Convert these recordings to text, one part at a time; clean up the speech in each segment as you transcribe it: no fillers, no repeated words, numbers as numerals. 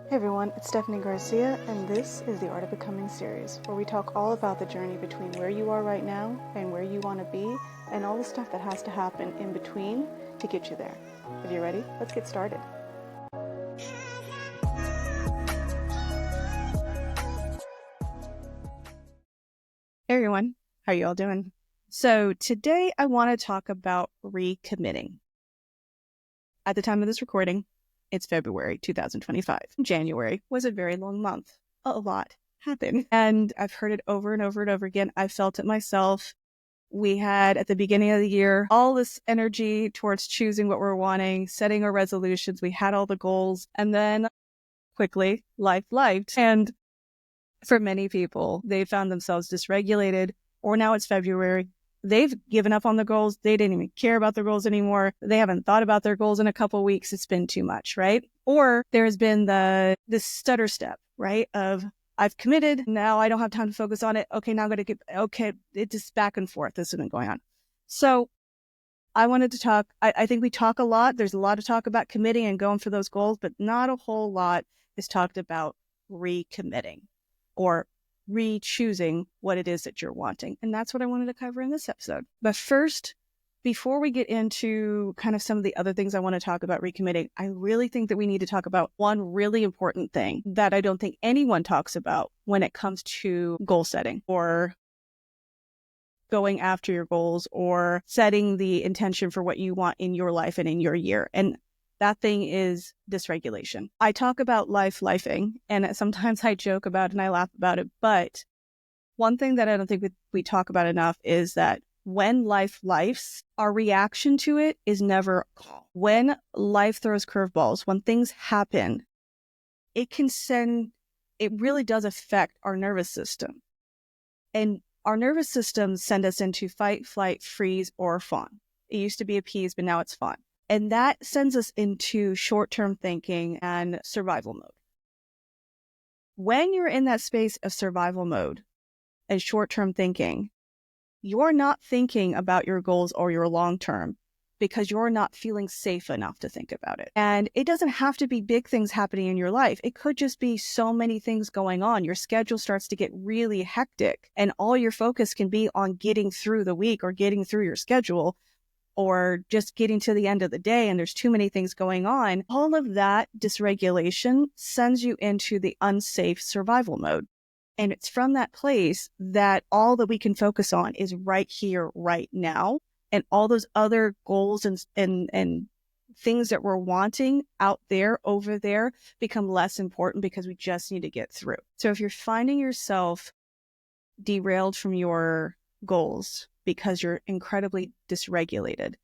Hey everyone, it's Stephanie Garcia, and this is the Art of Becoming series, where we talk all about the journey between where you are right now and where you want to be, and all the stuff that has to happen in between to get you there. Are you ready? Let's get started. Hey everyone, how are you all doing? So today I want to talk about recommitting. At the time of this recording, it's February 2025. January was a very long month. A lot happened. And I've heard it over and over and over again. I felt it myself. We had, at the beginning of the year, all this energy towards choosing what we're wanting, setting our resolutions. We had all the goals. And then quickly, life lifed. And for many people, they found themselves dysregulated, or now it's February. They've given up on the goals. They didn't even care about their goals anymore. They haven't thought about their goals in a couple of weeks. It's been too much, right? Or there's been this stutter step, right? Of I've committed. Now I don't have time to focus on it. Okay, now I'm going to it's just back and forth. This has been going on. So I wanted to talk. I think we talk a lot. There's a lot of talk about committing and going for those goals, but not a whole lot is talked about recommitting or re-choosing what it is that you're wanting. And that's what I wanted to cover in this episode. But first, before we get into kind of some of the other things I want to talk about recommitting, I really think that we need to talk about one really important thing that I don't think anyone talks about when it comes to goal setting or going after your goals or setting the intention for what you want in your life and in your year. And that thing is dysregulation. I talk about lifing, and sometimes I joke about it and I laugh about it. But one thing that I don't think we talk about enough is that when life lifes, our reaction to it is never calm. When life throws curveballs, when things happen, it really does affect our nervous system. And our nervous systems send us into fight, flight, freeze, or fawn. It used to be appease, but now it's fawn. And that sends us into short-term thinking and survival mode. When you're in that space of survival mode and short-term thinking, you're not thinking about your goals or your long-term because you're not feeling safe enough to think about it. And it doesn't have to be big things happening in your life. It could just be so many things going on. Your schedule starts to get really hectic and all your focus can be on getting through the week or getting through your schedule, or just getting to the end of the day and there's too many things going on. All of that dysregulation sends you into the unsafe survival mode. And it's from that place that all that we can focus on is right here, right now. And all those other goals and things that we're wanting out there, over there, become less important because we just need to get through. So if you're finding yourself derailed from your goals because you're incredibly dysregulated, I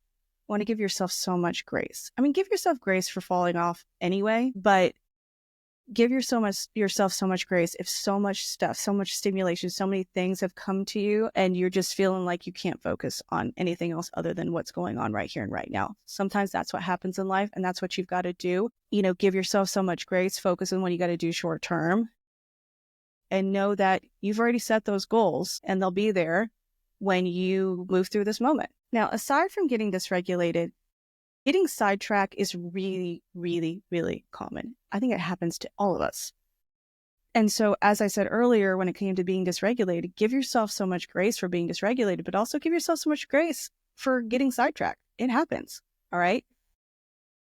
want to give yourself so much grace. I mean, give yourself grace for falling off anyway, but give yourself so much grace if so much stuff, so much stimulation, so many things have come to you and you're just feeling like you can't focus on anything else other than what's going on right here and right now. Sometimes that's what happens in life and that's what you've got to do. Give yourself so much grace, focus on what you got to do short term, and know that you've already set those goals and they'll be there when you move through this moment. Now, aside from getting dysregulated, getting sidetracked is really, really, really common. I think it happens to all of us. And so, as I said earlier, when it came to being dysregulated, give yourself so much grace for being dysregulated, but also give yourself so much grace for getting sidetracked. It happens, all right?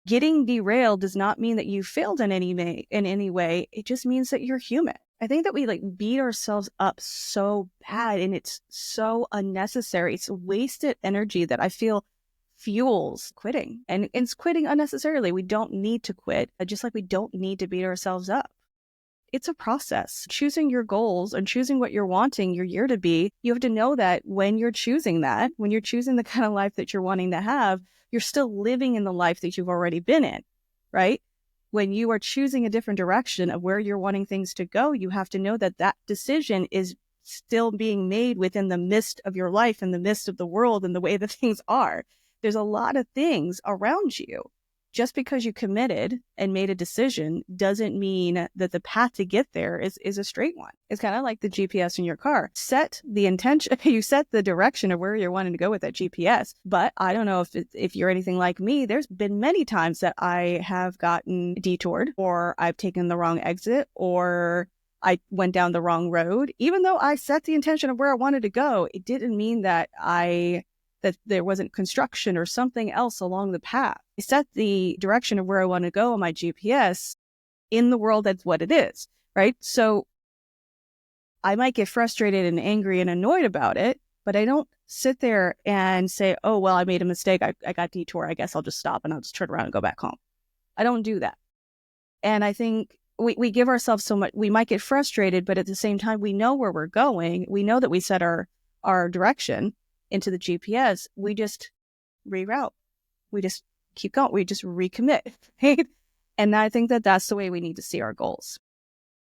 Getting derailed does not mean that you failed in any way. It just means that you're human. I think that we beat ourselves up so bad and it's so unnecessary. It's wasted energy that I feel fuels quitting, and it's quitting unnecessarily. We don't need to quit, just like we don't need to beat ourselves up. It's a process. Choosing your goals and choosing what you're wanting your year to be, you have to know that when you're choosing that, when you're choosing the kind of life that you're wanting to have, you're still living in the life that you've already been in, right? When you are choosing a different direction of where you're wanting things to go, you have to know that that decision is still being made within the midst of your life and the midst of the world and the way that things are. There's a lot of things around you just because you committed and made a decision doesn't mean that the path to get there is a straight one. It's kind of like the GPS in your car. Set the intention, you set the direction of where you're wanting to go with that GPS. But I don't know if you're anything like me, there's been many times that I have gotten detoured, or I've taken the wrong exit, or I went down the wrong road. Even though I set the intention of where I wanted to go, it didn't mean that there wasn't construction or something else along the path. I set the direction of where I want to go on my GPS. In the world, that's what it is, right? So I might get frustrated and angry and annoyed about it, but I don't sit there and say, oh, well, I made a mistake. I got detoured. I guess I'll just stop and I'll just turn around and go back home. I don't do that. And I think we give ourselves so much, we might get frustrated, but at the same time, we know where we're going. We know that we set our direction into the GPS. We just reroute. We just keep going. We just recommit, right? And I think that that's the way we need to see our goals.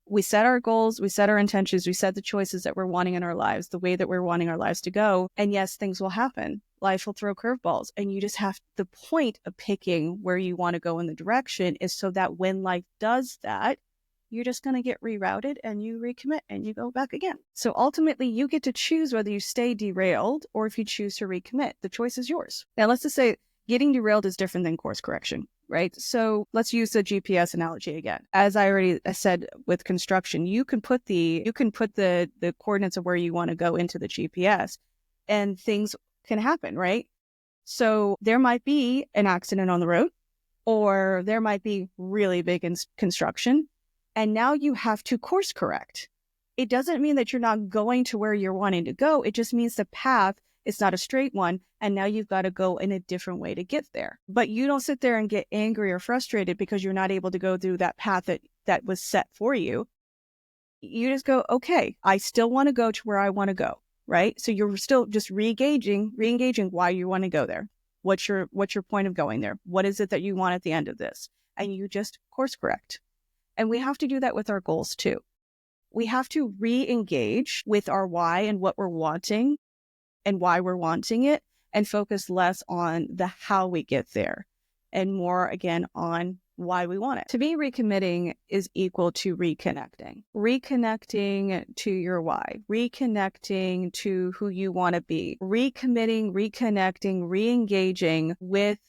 We set our goals, we set our intentions, we set the choices that we're wanting in our lives, the way that we're wanting our lives to go. And yes, things will happen. Life will throw curveballs. And you just have, the point of picking where you want to go in the direction is so that when life does that, you're just going to get rerouted and you recommit and you go back again. So ultimately, you get to choose whether you stay derailed or if you choose to recommit. The choice is yours. Now, let's just say getting derailed is different than course correction, right? So let's use the GPS analogy again. As I already said with construction, you can put the coordinates of where you want to go into the GPS and things can happen, right? So there might be an accident on the road, or there might be really big construction, and now you have to course correct. It doesn't mean that you're not going to where you're wanting to go. It just means the path is not a straight one, and now you've got to go in a different way to get there. But you don't sit there and get angry or frustrated because you're not able to go through that path that was set for you. You just go, okay, I still want to go to where I want to go, right? So you're still just re-engaging why you want to go there. What's your point of going there? What is it that you want at the end of this? And you just course correct. And we have to do that with our goals too. We have to re-engage with our why and what we're wanting and why we're wanting it, and focus less on the how we get there and more again on why we want it. To me, recommitting is equal to reconnecting. Reconnecting to your why, reconnecting to who you want to be, recommitting, reconnecting, re-engaging with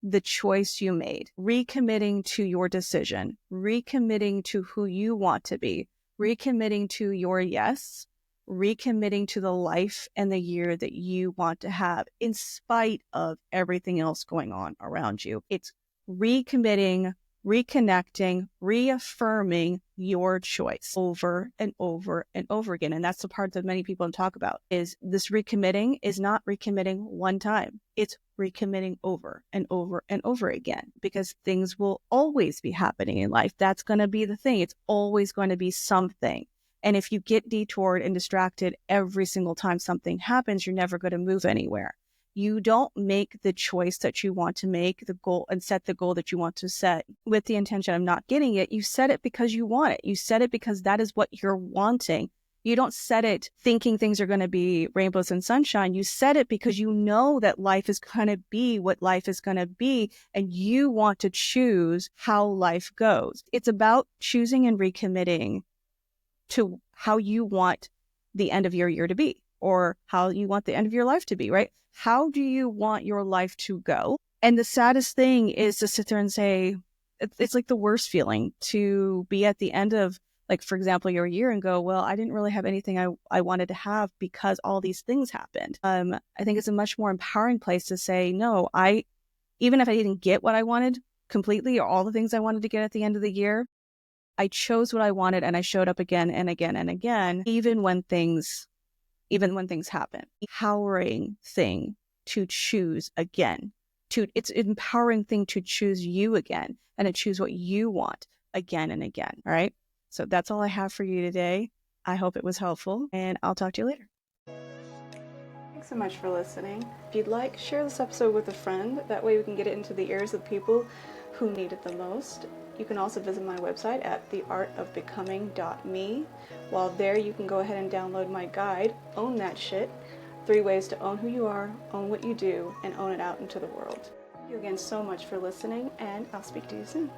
the choice you made, recommitting to your decision, recommitting to who you want to be, recommitting to your yes, recommitting to the life and the year that you want to have in spite of everything else going on around you. It's recommitting, reconnecting, reaffirming your choice over and over and over again. And that's the part that many people don't talk about, is this recommitting is not recommitting one time. It's recommitting over and over and over again, because things will always be happening in life. That's going to be the thing. It's always going to be something. And if you get detoured and distracted every single time something happens, you're never going to move anywhere. You don't make the choice that you want to make, the goal, and set the goal that you want to set with the intention of not getting it. You set it because you want it. You set it because that is what you're wanting. You don't set it thinking things are going to be rainbows and sunshine. You set it because you know that life is going to be what life is going to be, and you want to choose how life goes. It's about choosing and recommitting to how you want the end of your year to be, or how you want the end of your life to be, right? How do you want your life to go? And the saddest thing is to sit there and say, it's like the worst feeling to be at the end of, like, for example, your year and go, well, I didn't really have anything I wanted to have because all these things happened. I think it's a much more empowering place to say, no, even if I didn't get what I wanted completely, or all the things I wanted to get at the end of the year, I chose what I wanted and I showed up again and again and again, even when things happen. Empowering thing to choose again. It's an empowering thing to choose you again and to choose what you want again and again. All right. So that's all I have for you today. I hope it was helpful, and I'll talk to you later. Thanks so much for listening. If you'd like, share this episode with a friend. That way we can get it into the ears of people who need it the most. You can also visit my website at theartofbecoming.me. While there, you can go ahead and download my guide, Own That Shit, 3 ways to own who you are, own what you do, and own it out into the world. Thank you again so much for listening, and I'll speak to you soon.